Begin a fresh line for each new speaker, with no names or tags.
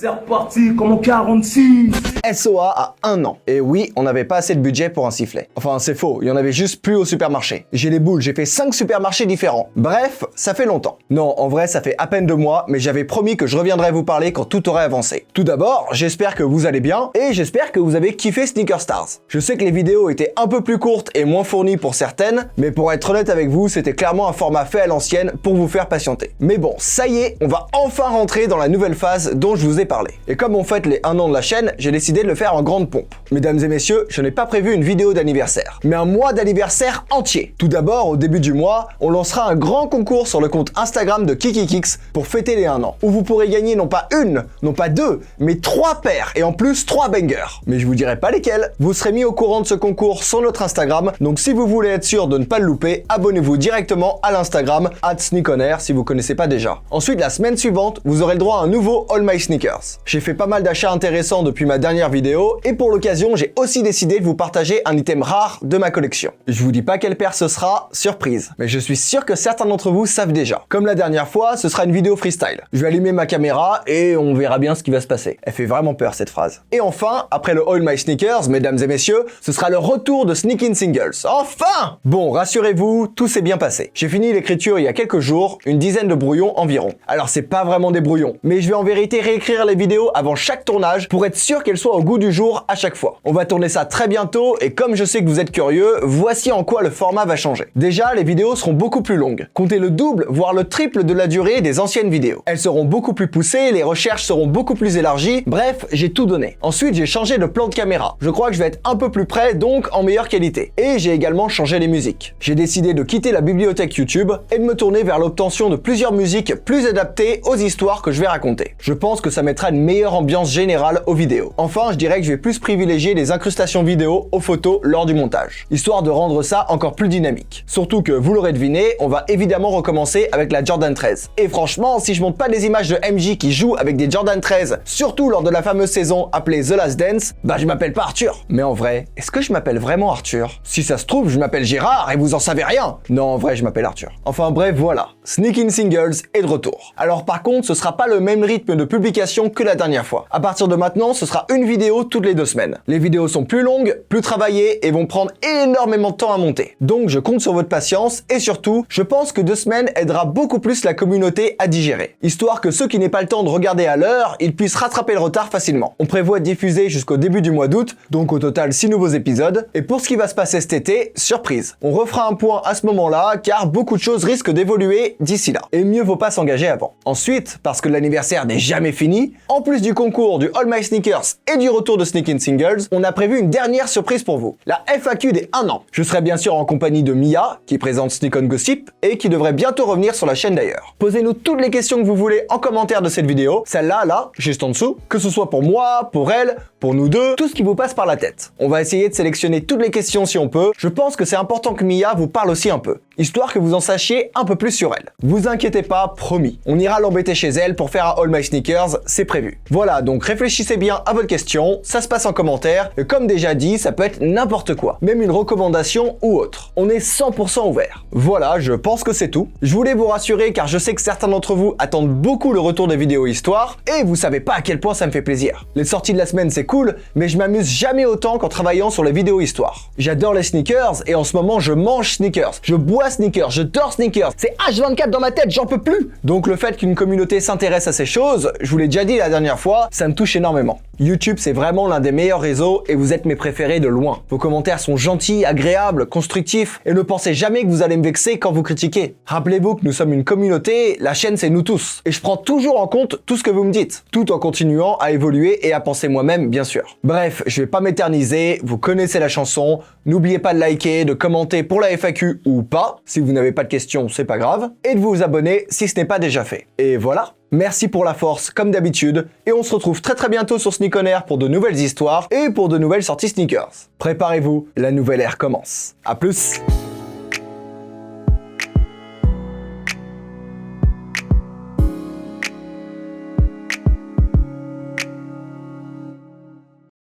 C'est reparti comme en 46.
SOA a 1 an. Et oui, on n'avait pas assez de budget pour un sifflet. Enfin, c'est faux, il y en avait juste plus au supermarché. J'ai les boules, j'ai fait 5 supermarchés différents. Bref, ça fait longtemps. Non, en vrai, ça fait à peine 2 mois, mais j'avais promis que je reviendrais vous parler quand tout aurait avancé. Tout d'abord, j'espère que vous allez bien, et j'espère que vous avez kiffé Sneaker Stars. Je sais que les vidéos étaient un peu plus courtes et moins fournies pour certaines, mais pour être honnête avec vous, c'était clairement un format fait à l'ancienne pour vous faire patienter. Mais bon, ça y est, on va enfin rentrer dans la nouvelle phase dont je vous ai parlé. Et comme on fête les 1 an de la chaîne, j'ai décidé de le faire en grande pompe. Mesdames et messieurs, je n'ai pas prévu une vidéo d'anniversaire, mais un mois d'anniversaire entier. Tout d'abord, au début du mois, on lancera un grand concours sur le compte Instagram de KikiKix pour fêter les 1 an, où vous pourrez gagner non pas une, non pas 2, mais 3 paires et en plus 3 bangers. Mais je vous dirai pas lesquels. Vous serez mis au courant de ce concours sur notre Instagram, donc si vous voulez être sûr de ne pas le louper, abonnez-vous directement à l'Instagram @sneakonair si vous connaissez pas déjà. Ensuite, la semaine suivante, vous aurez le droit à un nouveau All My Sneakers. J'ai fait pas mal d'achats intéressants depuis ma dernière vidéo et pour l'occasion, j'ai aussi décidé de vous partager un item rare de ma collection. Je vous dis pas quelle paire ce sera, surprise, mais je suis sûr que certains d'entre vous savent déjà. Comme la dernière fois, ce sera une vidéo freestyle. Je vais allumer ma caméra et on verra bien ce qui va se passer. Elle fait vraiment peur cette phrase. Et enfin, après le All My Sneakers, mesdames et messieurs, ce sera le retour de Sneakin' Singles. Enfin! Bon, rassurez-vous, tout s'est bien passé. J'ai fini l'écriture il y a quelques jours, une dizaine de brouillons environ. Alors c'est pas vraiment des brouillons, mais je vais en vérité réécrire les vidéos avant chaque tournage pour être sûr qu'elles soient au goût du jour à chaque fois. On va tourner ça très bientôt et comme je sais que vous êtes curieux, voici en quoi le format va changer. Déjà, les vidéos seront beaucoup plus longues. Comptez le double, voire le triple de la durée des anciennes vidéos. Elles seront beaucoup plus poussées, les recherches seront beaucoup plus élargies, bref, j'ai tout donné. Ensuite, j'ai changé de plan de caméra. Je crois que je vais être un peu plus près, donc en meilleure qualité. Et j'ai également changé les musiques. J'ai décidé de quitter la bibliothèque YouTube et de me tourner vers l'obtention de plusieurs musiques plus adaptées aux histoires que je vais raconter. Je pense que ça mettra une meilleure ambiance générale aux vidéos. Enfin, je dirais que je vais plus privilégier les incrustations vidéo aux photos lors du montage, histoire de rendre ça encore plus dynamique. Surtout que, vous l'aurez deviné, on va évidemment recommencer avec la Jordan 13. Et franchement, si je monte pas des images de MJ qui joue avec des Jordan 13, surtout lors de la fameuse saison appelée The Last Dance, bah je m'appelle pas Arthur. Mais en vrai, est-ce que je m'appelle vraiment Arthur? Si ça se trouve, je m'appelle Gérard et vous en savez rien. Non, en vrai, je m'appelle Arthur. Enfin bref, voilà. Sneakin' Singles est de retour. Alors par contre, ce sera pas le même rythme de publication que la dernière fois. À partir de maintenant, ce sera une vidéo toutes les 2 semaines. Les vidéos sont plus longues, plus travaillées et vont prendre énormément de temps à monter. Donc je compte sur votre patience et surtout, je pense que 2 semaines aidera beaucoup plus la communauté à digérer. Histoire que ceux qui n'aient pas le temps de regarder à l'heure, ils puissent rattraper le retard facilement. On prévoit de diffuser jusqu'au début du mois d'août, donc au total 6 nouveaux épisodes. Et pour ce qui va se passer cet été, surprise. On refera un point à ce moment-là, car beaucoup de choses risquent d'évoluer d'ici là. Et mieux vaut pas s'engager avant. Ensuite, parce que l'anniversaire n'est jamais fini, en plus du concours du All My Sneakers et du retour de Sneakin' Singles, on a prévu une dernière surprise pour vous. La FAQ des 1 an. Je serai bien sûr en compagnie de Mia, qui présente Sneak On Gossip, et qui devrait bientôt revenir sur la chaîne d'ailleurs. Posez-nous toutes les questions que vous voulez en commentaire de cette vidéo, celle-là, là, juste en dessous, que ce soit pour moi, pour elle, pour nous deux, tout ce qui vous passe par la tête. On va essayer de sélectionner toutes les questions si on peut. Je pense que c'est important que Mia vous parle aussi un peu, histoire que vous en sachiez un peu plus sur elle. Vous inquiétez pas, promis. On ira l'embêter chez elle pour faire un All My Sneakers, c'est prévu. Voilà, donc réfléchissez bien à votre question, ça se passe en commentaire, et comme déjà dit, ça peut être n'importe quoi, même une recommandation ou autre. On est 100% ouvert. Voilà, je pense que c'est tout. Je voulais vous rassurer car je sais que certains d'entre vous attendent beaucoup le retour des vidéos histoire, et vous savez pas à quel point ça me fait plaisir. Les sorties de la semaine c'est cool, mais je m'amuse jamais autant qu'en travaillant sur les vidéos histoire. J'adore les sneakers, et en ce moment je mange sneakers, je bois sneakers, je dors sneakers, c'est H24 dans ma tête, j'en peux plus. Donc le fait qu'une communauté s'intéresse à ces choses, je vous l'ai déjà dit la dernière fois, ça me touche énormément. YouTube c'est vraiment l'un des meilleurs réseaux et vous êtes mes préférés de loin. Vos commentaires sont gentils, agréables, constructifs et ne pensez jamais que vous allez me vexer quand vous critiquez. Rappelez-vous que nous sommes une communauté, la chaîne c'est nous tous. Et je prends toujours en compte tout ce que vous me dites, tout en continuant à évoluer et à penser moi-même bien sûr. Bref, je vais pas m'éterniser, vous connaissez la chanson, n'oubliez pas de liker, de commenter pour la FAQ ou pas, si vous n'avez pas de questions c'est pas grave, et de vous abonner si ce n'est pas déjà fait. Et voilà. Merci pour la force, comme d'habitude, et on se retrouve très bientôt sur Sneak On Air pour de nouvelles histoires et pour de nouvelles sorties sneakers. Préparez-vous, la nouvelle ère commence. À plus!